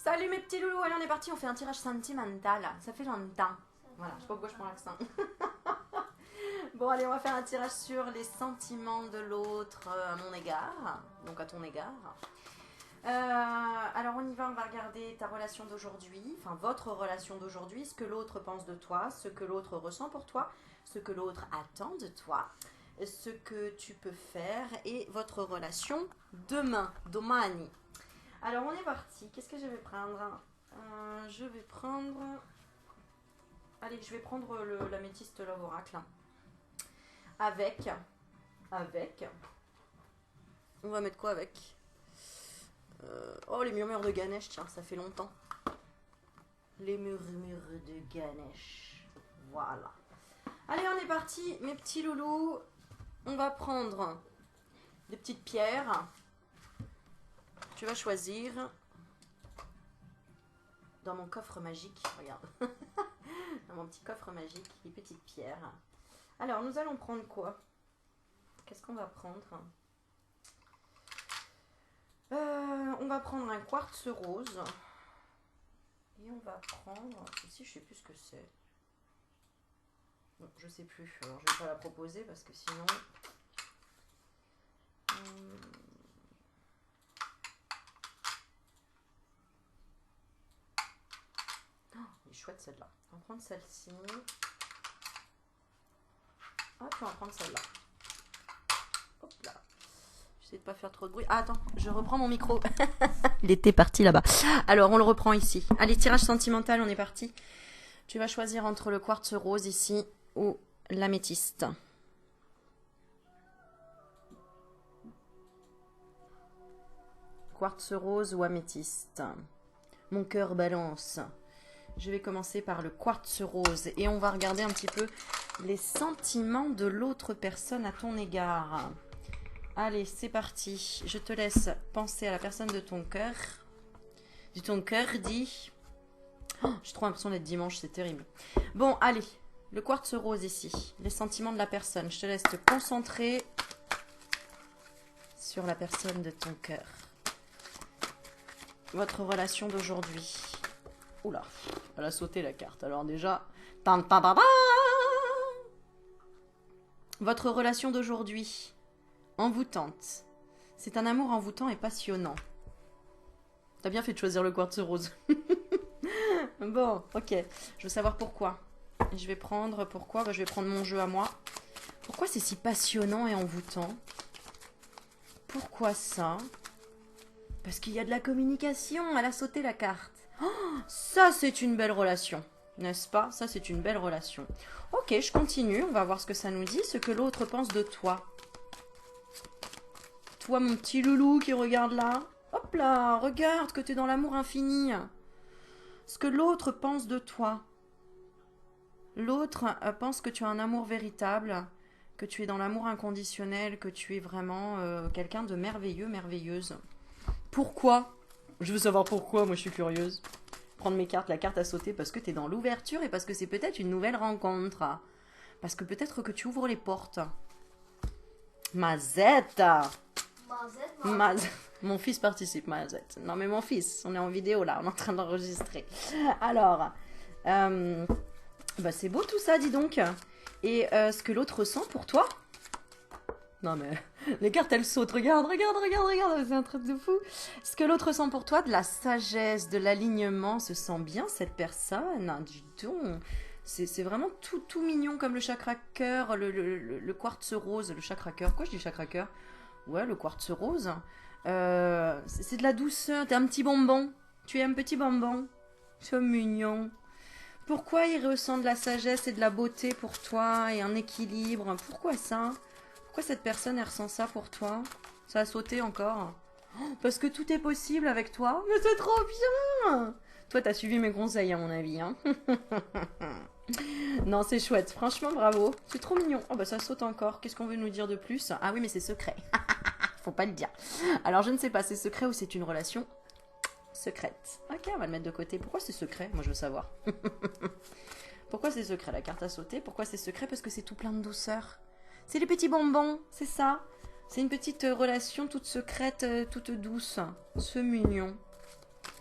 Salut mes petits loulous, allez on est parti, on fait un tirage sentimental, ça fait longtemps. Voilà, je sais pas pourquoi je prends l'accent. Bon allez, on va faire un tirage sur les sentiments de l'autre à mon égard, donc à ton égard. Alors on y va, on va regarder ta relation d'aujourd'hui, enfin votre relation d'aujourd'hui, ce que l'autre pense de toi, ce que l'autre ressent pour toi, ce que l'autre attend de toi, ce que tu peux faire et votre relation demain, domani. Alors on est parti, qu'est-ce que je vais prendre? Je vais prendre... Allez, je vais prendre l'améthyste Love Oracle. Avec... On va mettre quoi avec? Oh, les murmures de Ganesh, tiens, ça fait longtemps. Les murmures de Ganesh. Voilà. Allez, on est parti, mes petits loulous. On va prendre des petites pierres. Tu vas choisir dans mon coffre magique, regarde, dans mon petit coffre magique, les petites pierres. Alors, nous allons prendre quoi? Qu'est-ce qu'on va prendre? On va prendre un quartz rose. Et on va prendre... Ici, je sais plus ce que c'est. Non, je sais plus. Alors, je vais pas la proposer parce que sinon... Elle est chouette celle-là. On va prendre celle-ci. Ah, puis on va prendre celle-là. Hop là. J'essaie de pas faire trop de bruit. Ah, attends, je reprends mon micro. Il était parti là-bas. Alors, on le reprend ici. Allez, tirage sentimental, on est parti. Tu vas choisir entre le quartz rose ici ou l'améthyste. Quartz rose ou améthyste. Mon cœur balance. Je vais commencer par le quartz rose et on va regarder un petit peu les sentiments de l'autre personne à ton égard. Allez, c'est parti. Je te laisse penser à la personne de ton cœur. De ton cœur, dit. Oh, j'ai trop l'impression d'être dimanche, c'est terrible. Bon, allez. Le quartz rose ici. Les sentiments de la personne. Je te laisse te concentrer sur la personne de ton cœur. Votre relation d'aujourd'hui. Oula, elle a sauté la carte. Alors déjà, votre relation d'aujourd'hui, envoûtante. C'est un amour envoûtant et passionnant. T'as bien fait de choisir le quartz rose. Bon, ok. Je veux savoir pourquoi. Je vais prendre pourquoi. Je vais prendre mon jeu à moi. Pourquoi c'est si passionnant et envoûtant? Pourquoi ça? Parce qu'il y a de la communication. Elle a sauté la carte. Oh, ça, c'est une belle relation. N'est-ce pas? Ça, c'est une belle relation. Ok, je continue. On va voir ce que ça nous dit. Ce que l'autre pense de toi. Toi, mon petit loulou qui regarde là. Hop là, regarde que tu es dans l'amour infini. Ce que l'autre pense de toi. L'autre pense que tu as un amour véritable, que tu es dans l'amour inconditionnel, que tu es vraiment quelqu'un de merveilleux, merveilleuse. Pourquoi? Je veux savoir pourquoi, moi je suis curieuse. Prendre mes cartes, la carte à sauter parce que tu es dans l'ouverture et parce que c'est peut-être une nouvelle rencontre. Parce que peut-être que tu ouvres les portes. Mazette. Mon fils participe, Mazette. Non mais mon fils, on est en vidéo là, on est en train d'enregistrer. Alors, bah c'est beau tout ça, dis donc. Et ce que l'autre ressent pour toi? Non mais les cartes elles sautent, regarde, c'est un truc de fou. Ce que l'autre ressent pour toi, de la sagesse, de l'alignement, se sent bien cette personne, dis donc. C'est vraiment tout mignon comme le chakra cœur, le quartz rose, le chakra cœur, quoi je dis chakra cœur? Ouais, le quartz rose. C'est de la douceur, t'es un petit bonbon, tu es un petit bonbon, c'est mignon. Pourquoi il ressent de la sagesse et de la beauté pour toi et un équilibre? Pourquoi ça? Pourquoi cette personne elle ressent ça pour toi? Ça a sauté encore. Oh, parce que tout est possible avec toi. Mais c'est trop bien! Toi, t'as suivi mes conseils à mon avis. Hein. Non, c'est chouette. Franchement, bravo. C'est trop mignon. Oh, bah ça saute encore. Qu'est-ce qu'on veut nous dire de plus? Ah oui, mais c'est secret. Faut pas le dire. Alors, je ne sais pas, c'est secret ou c'est une relation secrète. Ok, on va le mettre de côté. Pourquoi c'est secret? Moi, je veux savoir. Pourquoi c'est secret? La carte a sauté. Pourquoi c'est secret? Parce que c'est tout plein de douceur. C'est les petits bonbons, c'est ça. C'est une petite relation toute secrète, toute douce. C'est mignon.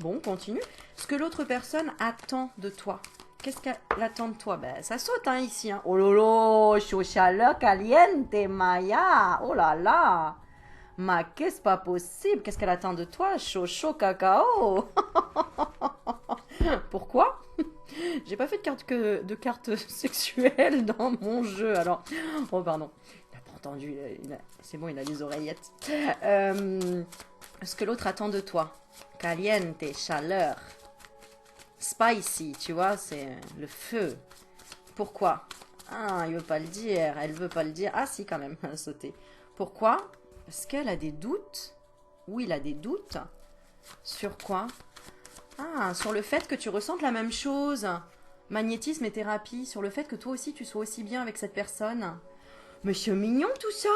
Bon, on continue. Ce que l'autre personne attend de toi. Qu'est-ce qu'elle attend de toi? Ben, ça saute hein, ici. Hein. Oh lolo, chaud chaleur caliente, Maya. Oh là là. Ma qu'est-ce pas possible? Qu'est-ce qu'elle attend de toi? Chaud chaud cacao. Pourquoi? J'ai pas fait de carte sexuelle dans mon jeu. Alors, oh pardon. Il a pas entendu. C'est bon, il a les oreillettes. Ce que l'autre attend de toi. Caliente, chaleur. Spicy, tu vois, c'est le feu. Pourquoi? Ah, il veut pas le dire. Elle veut pas le dire. Ah si, quand même, elle a sauté. Pourquoi? Parce qu'elle a des doutes. Oui, il a des doutes. Sur quoi? Ah, sur le fait que tu ressentes la même chose. Magnétisme et thérapie. Sur le fait que toi aussi, tu sois aussi bien avec cette personne. Monsieur mignon, tout ça.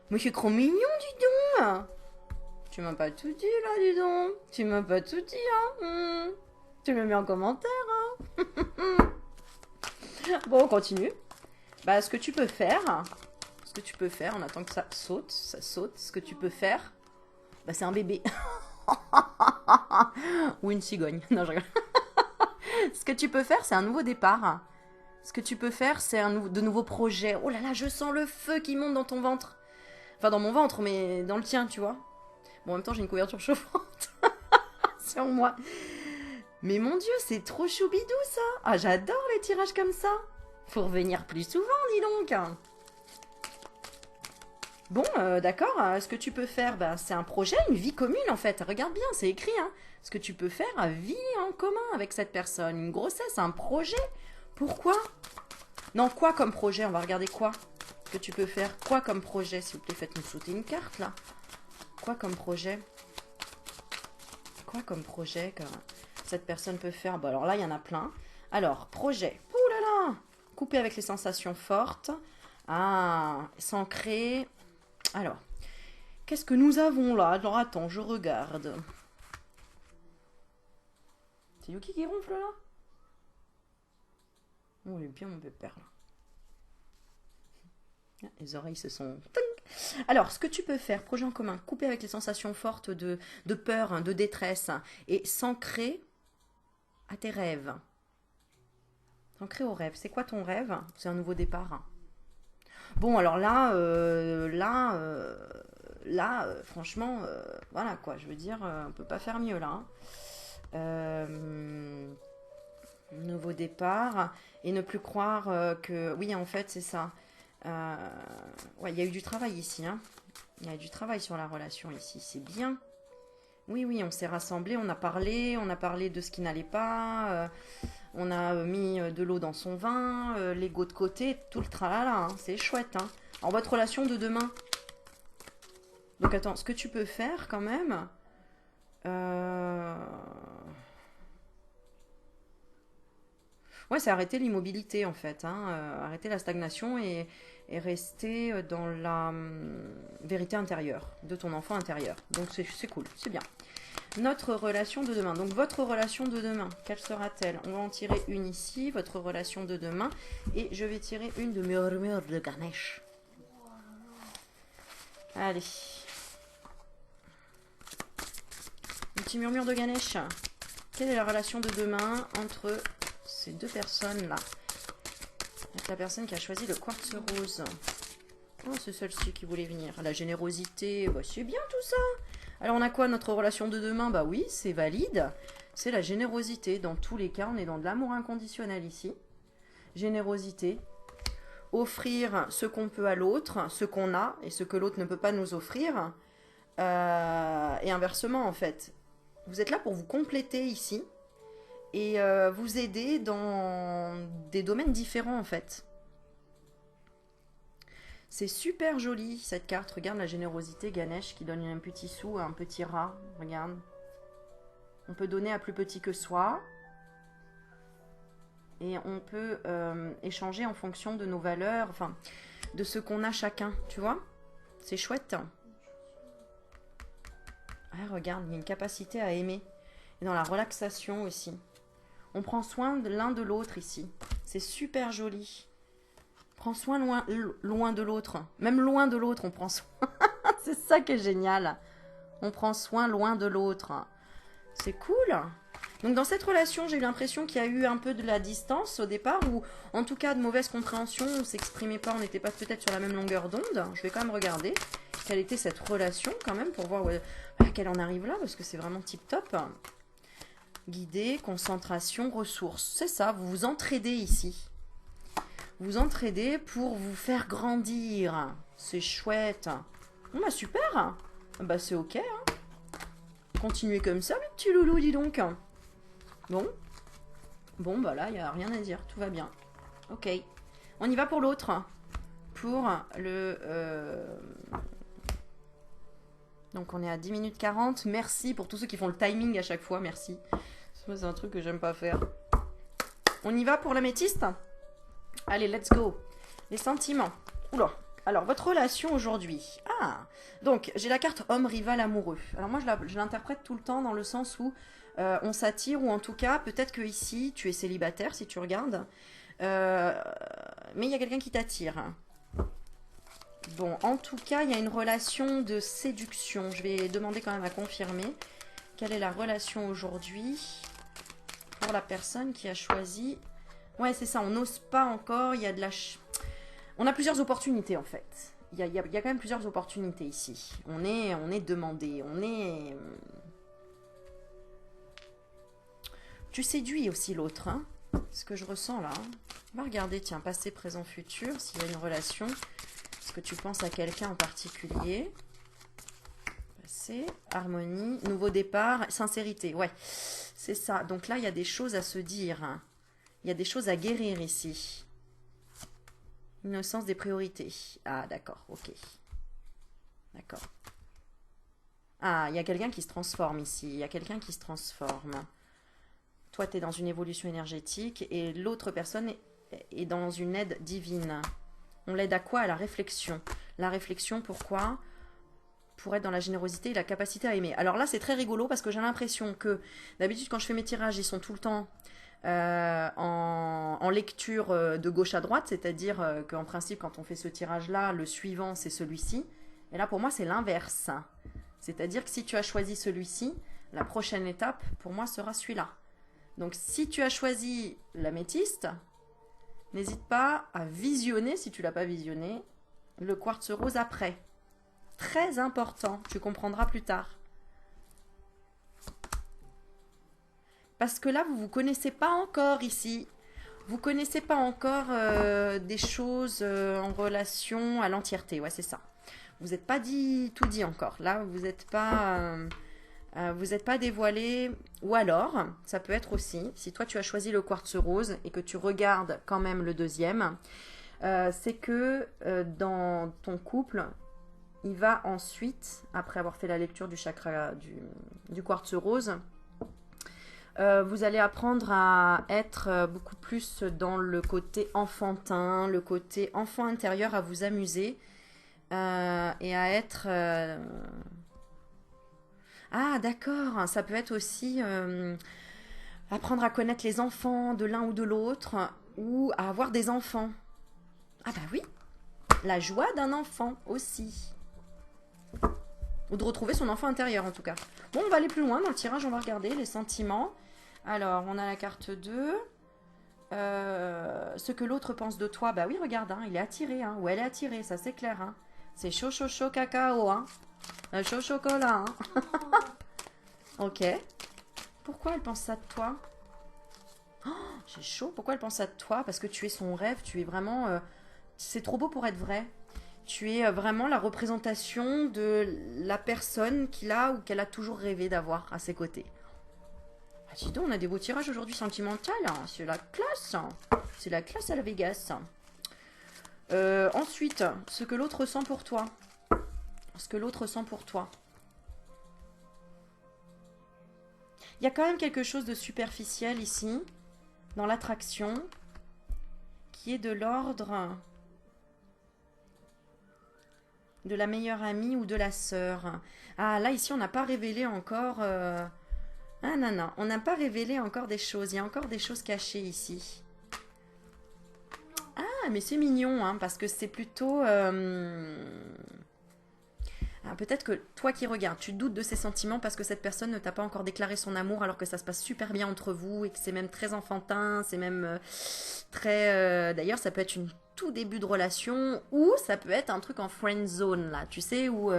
Monsieur trop mignon, dis donc. Tu m'as pas tout dit, là, dis donc. Tu m'as pas tout dit, hein. Tu me mets en commentaire, hein. Bon, on continue. Bah, ce que tu peux faire... on attend que ça saute, ce que tu peux faire, bah, c'est un bébé. Ou une cigogne. Non, je rigole. Ce que tu peux faire, c'est un nouveau départ. Ce que tu peux faire, c'est de nouveaux projets. Oh là là, je sens le feu qui monte dans ton ventre. Enfin, dans mon ventre, mais dans le tien, tu vois. Bon, en même temps, j'ai une couverture chauffante sur moi. Mais mon Dieu, c'est trop choubidou, ça. Ah, j'adore les tirages comme ça. Faut revenir plus souvent, dis donc. Bon, d'accord. Ce que tu peux faire, bah, c'est un projet, une vie commune, en fait. Regarde bien, c'est écrit, hein. Ce que tu peux faire, vie en commun avec cette personne. Une grossesse, un projet. Pourquoi? Non, quoi comme projet? On va regarder quoi que tu peux faire. Quoi comme projet? S'il vous plaît, faites-nous sauter une carte, là. Quoi comme projet? Quoi comme projet que cette personne peut faire? Bon, alors là, il y en a plein. Alors, projet. Ouh là là! Couper avec les sensations fortes. Ah, s'ancrer. Alors, qu'est-ce que nous avons là? Alors, attends, je regarde. C'est Yuki qui ronfle, là? Oh, il est bien, mon pépère, là. Les oreilles se sont... Alors, ce que tu peux faire, projet en commun, couper avec les sensations fortes de peur, de détresse, et s'ancrer à tes rêves. S'ancrer aux rêves. C'est quoi ton rêve? C'est un nouveau départ. Bon, alors là, franchement, voilà quoi, je veux dire, on peut pas faire mieux là. Nouveau départ, et ne plus croire que... Oui, en fait, c'est ça. Ouais, il y a eu du travail ici, hein. Il y a eu du travail sur la relation ici, c'est bien. Oui, oui, on s'est rassemblés, on a parlé de ce qui n'allait pas, on a mis de l'eau dans son vin, l'ego de côté, tout le tralala, hein, c'est chouette. Hein. En votre relation de demain. Donc attends, ce que tu peux faire quand même... Ouais, c'est arrêter l'immobilité en fait, hein, arrêter la stagnation et rester dans la vérité intérieure de ton enfant intérieur. Donc c'est cool, c'est bien. Notre relation de demain. Donc votre relation de demain, quelle sera-t-elle? On va en tirer une ici, votre relation de demain. Et je vais tirer une de murmure de Ganesh. Allez. Un petit murmure de Ganesh. Quelle est la relation de demain entre ces deux personnes-là? Avec la personne qui a choisi le quartz rose. Oh, c'est celle-ci qui voulait venir. La générosité, bah, c'est bien tout ça. Alors on a quoi notre relation de demain? Bah oui, c'est valide. C'est la générosité. Dans tous les cas, on est dans de l'amour inconditionnel ici. Générosité. Offrir ce qu'on peut à l'autre, ce qu'on a et ce que l'autre ne peut pas nous offrir. Et inversement en fait. Vous êtes là pour vous compléter ici. Et vous aider dans des domaines différents en fait. C'est super joli cette carte. Regarde la générosité Ganesh qui donne un petit sou à un petit rat. Regarde. On peut donner à plus petit que soi. Et on peut échanger en fonction de nos valeurs. Enfin, de ce qu'on a chacun. Tu vois? C'est chouette. Ah, regarde, il y a une capacité à aimer. Et dans la relaxation aussi. On prend soin de l'un de l'autre ici. C'est super joli. Prends soin loin de l'autre. Même loin de l'autre, on prend soin. C'est ça qui est génial. On prend soin loin de l'autre. C'est cool. Donc dans cette relation, j'ai eu l'impression qu'il y a eu un peu de la distance au départ, ou en tout cas de mauvaise compréhension, on ne s'exprimait pas, on n'était pas peut-être sur la même longueur d'onde. Je vais quand même regarder quelle était cette relation quand même, pour voir à laquelle on arrive là, parce que c'est vraiment tip top. Guider, concentration, ressources. C'est ça, vous vous entraidez ici. Vous entraidez pour vous faire grandir. C'est chouette. Bon bah super. Bah c'est ok. Hein. Continuez comme ça, mes petits loulous, dis donc. Bon. Bon bah là, il n'y a rien à dire. Tout va bien. Ok. On y va pour l'autre. Pour le... Donc on est à 10 minutes 40. Merci pour tous ceux qui font le timing à chaque fois. Merci. C'est un truc que j'aime pas faire. On y va pour l'améthyste? Allez, let's go. Les sentiments. Oula. Alors, votre relation aujourd'hui. Ah, donc, j'ai la carte homme rival amoureux. Alors moi, je l'interprète tout le temps dans le sens où on s'attire, ou en tout cas, peut-être que ici, tu es célibataire, si tu regardes. Mais il y a quelqu'un qui t'attire. Bon, en tout cas, il y a une relation de séduction. Je vais demander quand même à confirmer. Quelle est la relation aujourd'hui pour la personne qui a choisi... Ouais, c'est ça, on n'ose pas encore, il y a de la... On a plusieurs opportunités, en fait. Il y a quand même plusieurs opportunités ici. On est demandé, on est... Tu séduis aussi l'autre, hein. Ce que je ressens là. On va regarder, tiens, passé, présent, futur, s'il y a une relation. Est-ce que tu penses à quelqu'un en particulier? Passé, harmonie, nouveau départ, sincérité, ouais. C'est ça, donc là, il y a des choses à se dire, hein. Il y a des choses à guérir ici. Innocence des priorités. Ah, d'accord, ok. D'accord. Ah, il y a quelqu'un qui se transforme ici. Il y a quelqu'un qui se transforme. Toi, tu es dans une évolution énergétique et l'autre personne est dans une aide divine. On l'aide à quoi? À la réflexion. La réflexion, pourquoi? Pour être dans la générosité et la capacité à aimer. Alors là, c'est très rigolo parce que j'ai l'impression que d'habitude, quand je fais mes tirages, ils sont tout le temps... en lecture de gauche à droite, c'est-à-dire qu'en principe, quand on fait ce tirage-là, le suivant, c'est celui-ci. Et là, pour moi, c'est l'inverse. C'est-à-dire que si tu as choisi celui-ci, la prochaine étape, pour moi, sera celui-là. Donc, si tu as choisi l'améthyste, n'hésite pas à visionner, si tu ne l'as pas visionné, le quartz rose après. Très important, tu comprendras plus tard. Parce que là, vous ne vous connaissez pas encore ici. Vous ne connaissez pas encore des choses en relation à l'entièreté. Ouais, c'est ça. Vous n'êtes pas tout dit encore. Là, vous n'êtes pas dévoilé. Ou alors, ça peut être aussi, si toi tu as choisi le quartz rose et que tu regardes quand même le deuxième, c'est que dans ton couple, il va ensuite, après avoir fait la lecture du chakra du quartz rose, vous allez apprendre à être beaucoup plus dans le côté enfantin, le côté enfant intérieur, à vous amuser et à être... Ah d'accord, ça peut être aussi apprendre à connaître les enfants de l'un ou de l'autre ou à avoir des enfants. Ah bah oui, la joie d'un enfant aussi. Ou de retrouver son enfant intérieur en tout cas. Bon, on va aller plus loin dans le tirage, on va regarder les sentiments. Alors, on a la carte 2. Ce que l'autre pense de toi, bah oui, regarde, hein, il est attiré, hein, ou elle est attirée, ça c'est clair. Hein. C'est chaud, chaud, chaud cacao, hein. Chaud chocolat, hein. Ok. Pourquoi elle pense ça de toi? Oh, j'ai chaud. Pourquoi elle pense ça de toi? Parce que tu es son rêve, tu es vraiment... c'est trop beau pour être vrai. Tu es vraiment la représentation de la personne qu'il a ou qu'elle a toujours rêvé d'avoir à ses côtés. Ah, dis donc, on a des beaux tirages aujourd'hui sentimental. Hein. C'est la classe. Hein. C'est la classe à la Vegas. Ensuite, ce que l'autre ressent pour toi. Ce que l'autre ressent pour toi. Il y a quand même quelque chose de superficiel ici, dans l'attraction, qui est de l'ordre de la meilleure amie ou de la sœur. Ah, là, ici, on n'a pas révélé encore... Ah non, non, on n'a pas révélé encore des choses. Il y a encore des choses cachées ici. Ah, mais c'est mignon, hein, parce que c'est plutôt... Ah, peut-être que toi qui regardes, tu doutes de ses sentiments parce que cette personne ne t'a pas encore déclaré son amour alors que ça se passe super bien entre vous et que c'est même très enfantin, c'est même très... D'ailleurs, ça peut être une tout début de relation ou ça peut être un truc en friend zone là, tu sais, où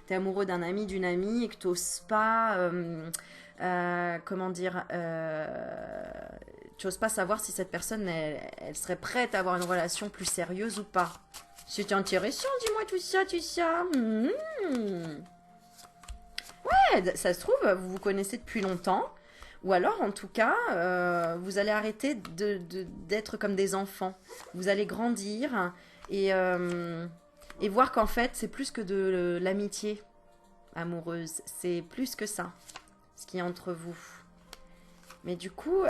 t'es amoureux d'un ami, d'une amie et que t'oses pas... comment dire, tu n'oses pas savoir si cette personne elle serait prête à avoir une relation plus sérieuse ou pas. C'est intéressant, dis-moi tout ça, tout ça. Ouais, ça se trouve, vous vous connaissez depuis longtemps. Ou alors, en tout cas, vous allez arrêter d'être comme des enfants. Vous allez grandir et voir qu'en fait, c'est plus que de l'amitié amoureuse. C'est plus que ça, ce qui est entre vous. Mais du coup,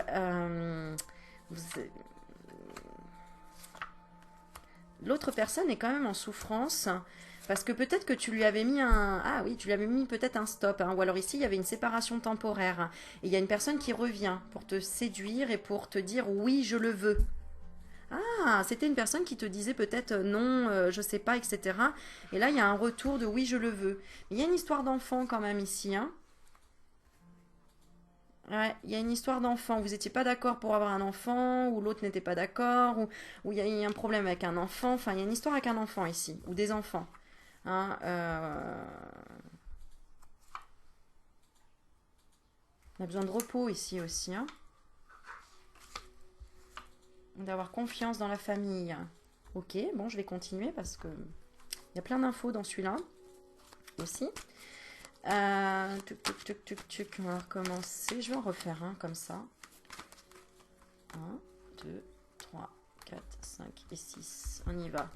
l'autre personne est quand même en souffrance parce que peut-être que tu lui avais mis un... Ah oui, tu lui avais mis peut-être un stop. Hein. Ou alors ici, il y avait une séparation temporaire. Et il y a une personne qui revient pour te séduire et pour te dire oui, je le veux. Ah, c'était une personne qui te disait peut-être non, je sais pas, etc. Et là, il y a un retour de oui, je le veux. Mais il y a une histoire d'enfant quand même ici. Hein. Ouais, il y a une histoire d'enfant. Vous n'étiez pas d'accord pour avoir un enfant, ou l'autre n'était pas d'accord, ou il y a eu un problème avec un enfant. Enfin, il y a une histoire avec un enfant ici, ou des enfants. Hein, on a besoin de repos ici aussi. Hein. D'avoir confiance dans la famille. Ok, bon, je vais continuer parce que il y a plein d'infos dans celui-là aussi. On va recommencer. Je vais en refaire un comme ça. 1, 2, 3, 4, 5 et 6. On y va.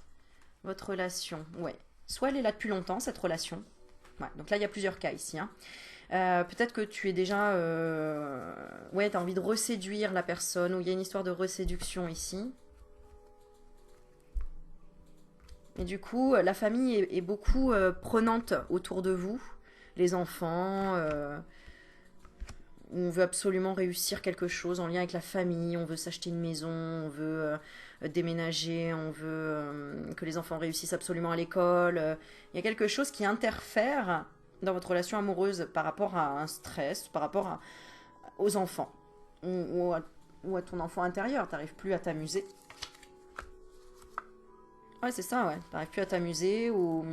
Votre relation, ouais. Soit elle est là depuis longtemps, cette relation. Ouais, donc là, il y a plusieurs cas ici. Hein. Peut-être que tu es déjà... Ouais, tu as envie de reséduire la personne, ou il y a une histoire de reséduction ici. Et du coup, la famille est beaucoup prenante autour de vous. Les enfants... on veut absolument réussir quelque chose en lien avec la famille, on veut s'acheter une maison, on veut déménager, on veut que les enfants réussissent absolument à l'école. Il y a quelque chose qui interfère dans votre relation amoureuse par rapport à un stress, par rapport aux enfants ou à ton enfant intérieur. T'arrives plus à t'amuser. Ouais, c'est ça, ouais. T'arrives plus à t'amuser ou...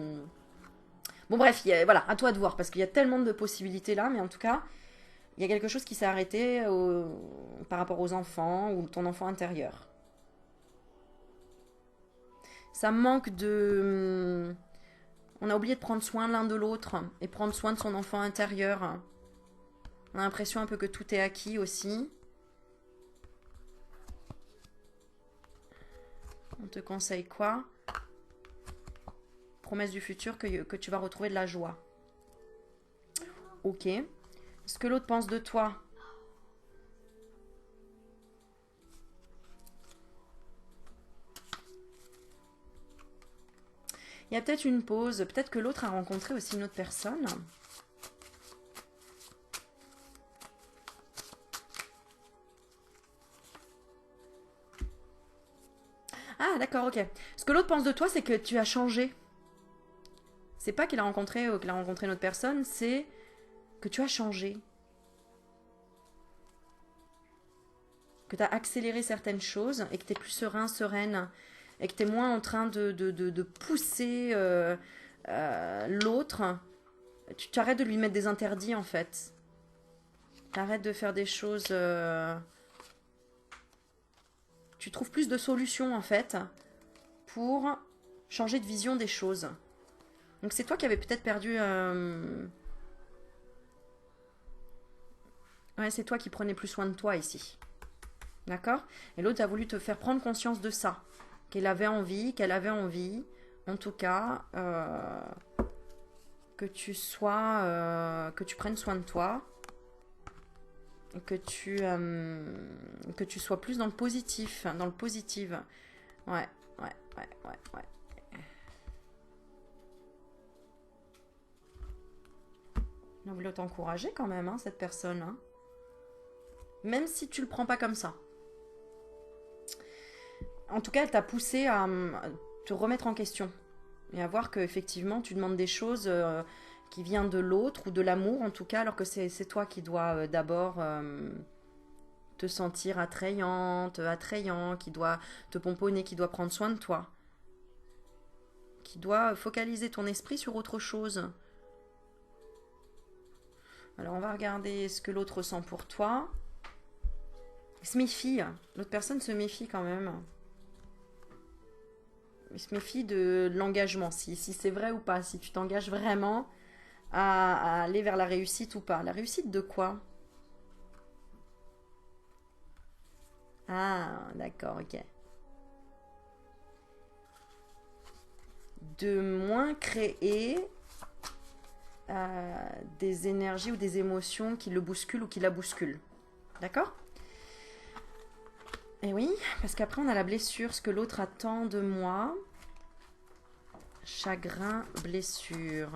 Bon bref, voilà, à toi de voir, parce qu'il y a tellement de possibilités là, mais en tout cas, il y a quelque chose qui s'est arrêté par rapport aux enfants ou ton enfant intérieur. Ça manque de... On a oublié de prendre soin l'un de l'autre et prendre soin de son enfant intérieur. On a l'impression un peu que tout est acquis aussi. On te conseille quoi? Promesse du futur que tu vas retrouver de la joie. Ok. Ce que l'autre pense de toi. Il y a peut-être une pause. Peut-être que l'autre a rencontré aussi une autre personne. Ah, d'accord, ok. Ce que l'autre pense de toi, c'est que tu as changé. C'est pas qu'il a rencontré ou qu'il a rencontré une autre personne, c'est que tu as changé. Que tu as accéléré certaines choses et que tu es plus serein, sereine. Et que tu es moins en train de pousser l'autre. Tu arrêtes de lui mettre des interdits en fait. Tu arrêtes de faire des choses... Tu trouves plus de solutions en fait pour changer de vision des choses. Donc c'est toi qui avais peut-être perdu... Ouais, c'est toi qui prenais plus soin de toi ici. D'accord? Et l'autre a voulu te faire prendre conscience de ça. Qu'elle avait envie, en tout cas, que tu sois... que tu prennes soin de toi. Et que tu sois plus dans le positif. Dans le positif. Ouais. On voulait t'encourager quand même, hein, cette personne. Hein. Même si tu le prends pas comme ça. En tout cas, elle t'a poussé à te remettre en question. Et à voir qu'effectivement, tu demandes des choses qui viennent de l'autre ou de l'amour en tout cas, alors que c'est toi qui dois d'abord te sentir attrayante, attrayant, qui doit te pomponner, qui doit prendre soin de toi, qui doit focaliser ton esprit sur autre chose. Alors on va regarder ce que l'autre ressent pour toi. Il se méfie, l'autre personne se méfie quand même. Il se méfie de l'engagement, si c'est vrai ou pas, si tu t'engages vraiment à aller vers la réussite ou pas. La réussite de quoi? Ah, d'accord, ok. De moins créer des énergies ou des émotions qui le bousculent ou qui la bousculent. D'accord? Et oui, parce qu'après on a la blessure, ce que l'autre attend de moi. Chagrin, blessure.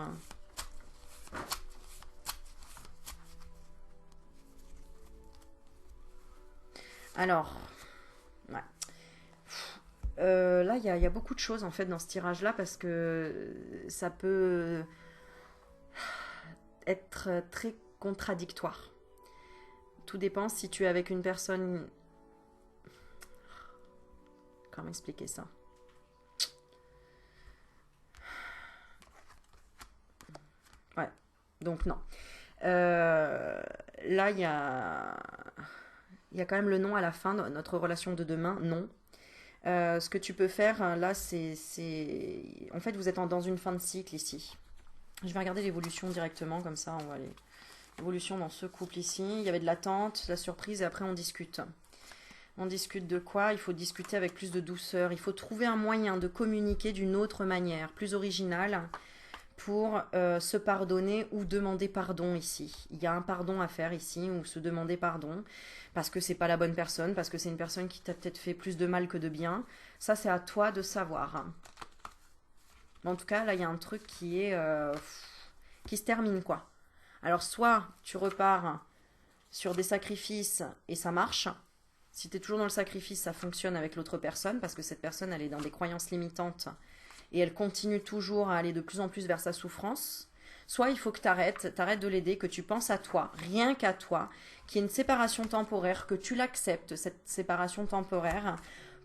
Alors, ouais. Là, il y a beaucoup de choses en fait dans ce tirage-là parce que ça peut être très contradictoire. Tout dépend si tu es avec une personne. Comment expliquer ça? Ouais, donc non. Là, il y a quand même le non à la fin de notre relation de demain, non. Ce que tu peux faire là, c'est. En fait, vous êtes dans une fin de cycle ici. Je vais regarder l'évolution directement, comme ça, on va aller. L'évolution dans ce couple ici. Il y avait de l'attente, la surprise, et après on discute. On discute de quoi? Il faut discuter avec plus de douceur. Il faut trouver un moyen de communiquer d'une autre manière, plus originale, pour se pardonner ou demander pardon ici. Il y a un pardon à faire ici, ou se demander pardon, parce que c'est pas la bonne personne, parce que c'est une personne qui t'a peut-être fait plus de mal que de bien. Ça, c'est à toi de savoir. En tout cas, là, il y a un truc qui se termine, quoi. Alors, soit tu repars sur des sacrifices et ça marche. Si tu es toujours dans le sacrifice, ça fonctionne avec l'autre personne, parce que cette personne, elle est dans des croyances limitantes et elle continue toujours à aller de plus en plus vers sa souffrance. Soit il faut que tu arrêtes de l'aider, que tu penses à toi, rien qu'à toi, qu'il y ait une séparation temporaire, que tu l'acceptes, cette séparation temporaire,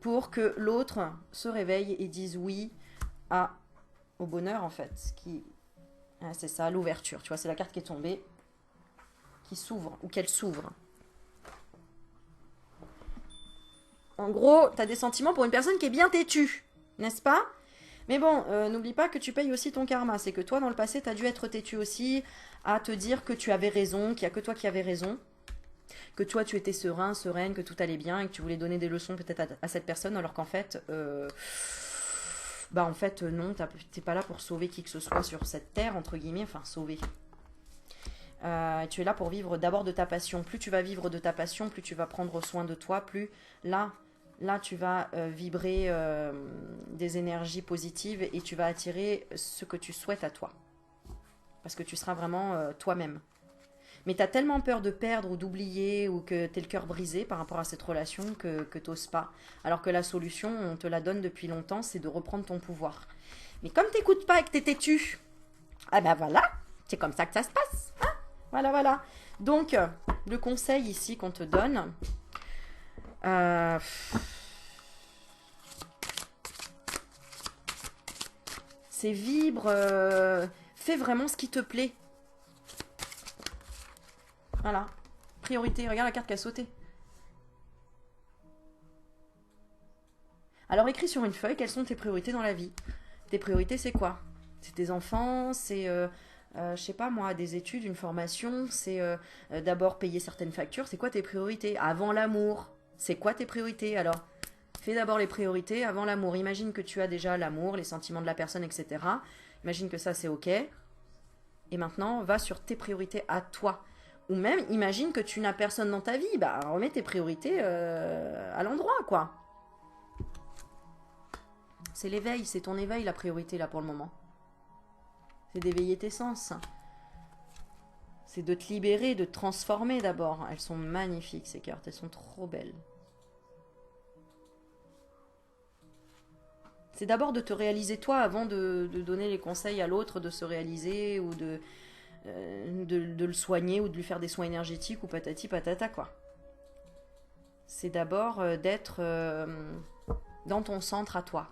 pour que l'autre se réveille et dise oui au bonheur, en fait. C'est ça, l'ouverture. Tu vois, c'est la carte qui est tombée, qui s'ouvre, ou qu'elle s'ouvre. En gros, tu as des sentiments pour une personne qui est bien têtue, n'est-ce pas? Mais bon, n'oublie pas que tu payes aussi ton karma. C'est que toi, dans le passé, tu as dû être têtu aussi, à te dire que tu avais raison, qu'il n'y a que toi qui avais raison, que toi, tu étais serein, sereine, que tout allait bien, et que tu voulais donner des leçons peut-être à cette personne, alors qu'en fait, non, t'es pas là pour sauver qui que ce soit sur cette terre, entre guillemets, enfin, sauver. Tu es là pour vivre d'abord de ta passion. Plus tu vas vivre de ta passion, plus tu vas prendre soin de toi, plus là tu vas vibrer des énergies positives et tu vas attirer ce que tu souhaites à toi. Parce que tu seras vraiment toi-même. Mais tu as tellement peur de perdre ou d'oublier ou que tu es le cœur brisé par rapport à cette relation que tu n'oses pas. Alors que la solution, on te la donne depuis longtemps, c'est de reprendre ton pouvoir. Mais comme tu n'écoutes pas et que tu es têtu, ah ben voilà, c'est comme ça que ça se passe. Hein, voilà, voilà. Donc, le conseil ici qu'on te donne, c'est vibre, fais vraiment ce qui te plaît. Voilà. Priorité, regarde la carte qui a sauté. Alors écris sur une feuille quelles sont tes priorités dans la vie. Tes priorités, c'est quoi? C'est tes enfants, c'est, je sais pas moi, des études, une formation, c'est d'abord payer certaines factures. C'est quoi tes priorités? Avant l'amour, c'est quoi tes priorités? Alors, fais d'abord les priorités avant l'amour. Imagine que tu as déjà l'amour, les sentiments de la personne, etc. Imagine que ça, c'est OK. Et maintenant, va sur tes priorités à toi. Ou même, imagine que tu n'as personne dans ta vie. Bah, remets tes priorités à l'endroit, quoi. C'est l'éveil, c'est ton éveil la priorité, là, pour le moment. C'est d'éveiller tes sens. C'est de te libérer, de te transformer d'abord. Elles sont magnifiques, ces cartes. Elles sont trop belles. C'est d'abord de te réaliser toi avant de donner les conseils à l'autre de se réaliser ou de le soigner ou de lui faire des soins énergétiques ou patati patata quoi. C'est d'abord d'être dans ton centre à toi.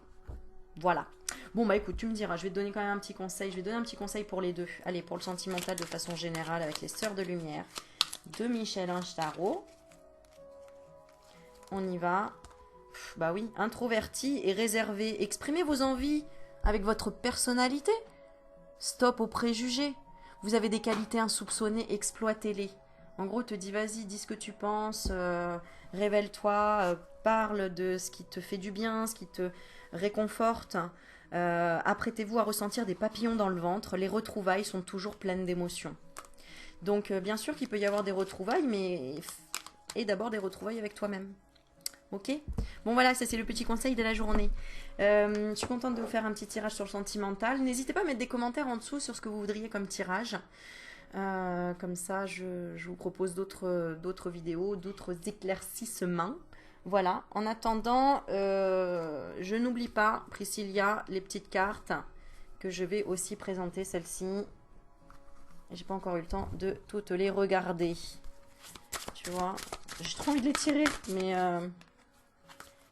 Voilà. Bon bah écoute, tu me diras, je vais te donner quand même un petit conseil. Je vais donner un petit conseil pour les deux. Allez, pour le sentimental de façon générale avec les Sœurs de Lumière de Michel Ange Tarot. On y va. Bah oui, introverti et réservé. Exprimez vos envies avec votre personnalité. Stop aux préjugés. Vous avez des qualités insoupçonnées, exploitez-les. En gros, te dis vas-y, dis ce que tu penses, révèle-toi, parle de ce qui te fait du bien, ce qui te réconforte. Apprêtez-vous à ressentir des papillons dans le ventre. Les retrouvailles sont toujours pleines d'émotions. Donc, bien sûr qu'il peut y avoir des retrouvailles, mais et d'abord des retrouvailles avec toi-même. Ok? Bon voilà, ça c'est le petit conseil de la journée. Je suis contente de vous faire un petit tirage sur le sentimental. N'hésitez pas à mettre des commentaires en dessous sur ce que vous voudriez comme tirage. Comme ça, je vous propose d'autres vidéos, d'autres éclaircissements. Voilà, en attendant, je n'oublie pas, Priscilla, les petites cartes que je vais aussi présenter, celles-ci. J'ai pas encore eu le temps de toutes les regarder. Tu vois, j'ai trop envie de les tirer, mais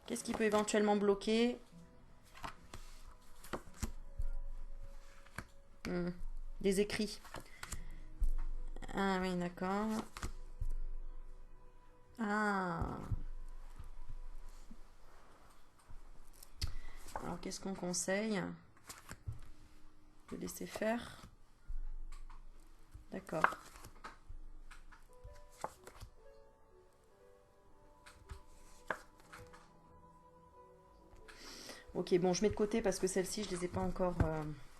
qu'est-ce qui peut éventuellement bloquer? Des écrits. Ah oui, d'accord. Ah. Alors, qu'est-ce qu'on conseille? De laisser faire. D'accord. Ok, bon, je mets de côté parce que celles-ci, je les ai pas encore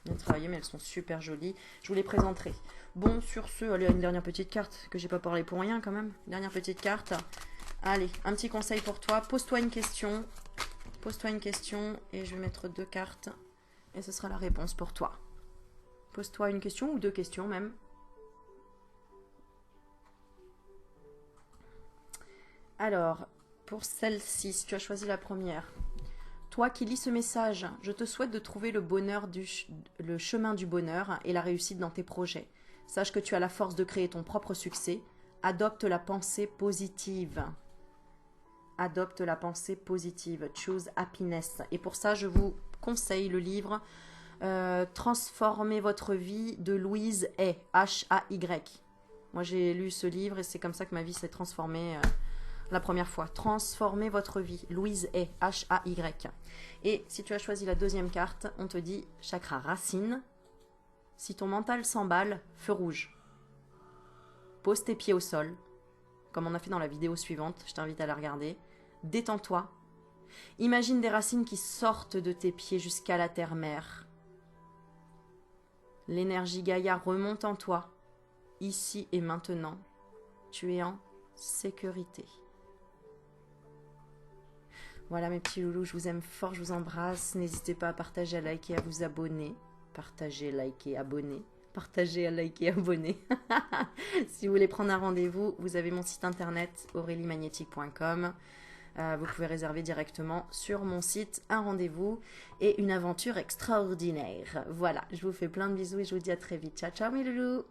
bien travaillées, mais elles sont super jolies. Je vous les présenterai. Bon, sur ce, allez, une dernière petite carte, que j'ai pas parlé pour rien quand même. Dernière petite carte. Allez, un petit conseil pour toi. Pose-toi une question. Pose-toi une question et je vais mettre 2 cartes. Et ce sera la réponse pour toi. Pose-toi une question ou 2 questions même. Alors, pour celle-ci, si tu as choisi la première. Toi qui lis ce message, je te souhaite de trouver le chemin du bonheur et la réussite dans tes projets. Sache que tu as la force de créer ton propre succès. Adopte la pensée positive. Adopte la pensée positive. Choose happiness. Et pour ça, je vous conseille le livre Transformez votre vie de Louise Hay. H-A-Y. Moi, j'ai lu ce livre et c'est comme ça que ma vie s'est transformée la première fois. Transformez votre vie. Louise Hay. H-A-Y. Et si tu as choisi la deuxième carte, on te dit chakra racine. Si ton mental s'emballe, feu rouge. Pose tes pieds au sol, comme on a fait dans la vidéo suivante, je t'invite à la regarder. Détends-toi. Imagine des racines qui sortent de tes pieds jusqu'à la terre-mère. L'énergie Gaïa remonte en toi, ici et maintenant. Tu es en sécurité. Voilà mes petits loulous, je vous aime fort, je vous embrasse. N'hésitez pas à partager, à liker, à vous abonner. Partagez, liker, abonner. Partagez, à liker, abonner. Si vous voulez prendre un rendez-vous, vous avez mon site internet aureliemagnétique.com. Vous pouvez réserver directement sur mon site un rendez-vous et une aventure extraordinaire. Voilà, je vous fais plein de bisous et je vous dis à très vite. Ciao, ciao mes loulous.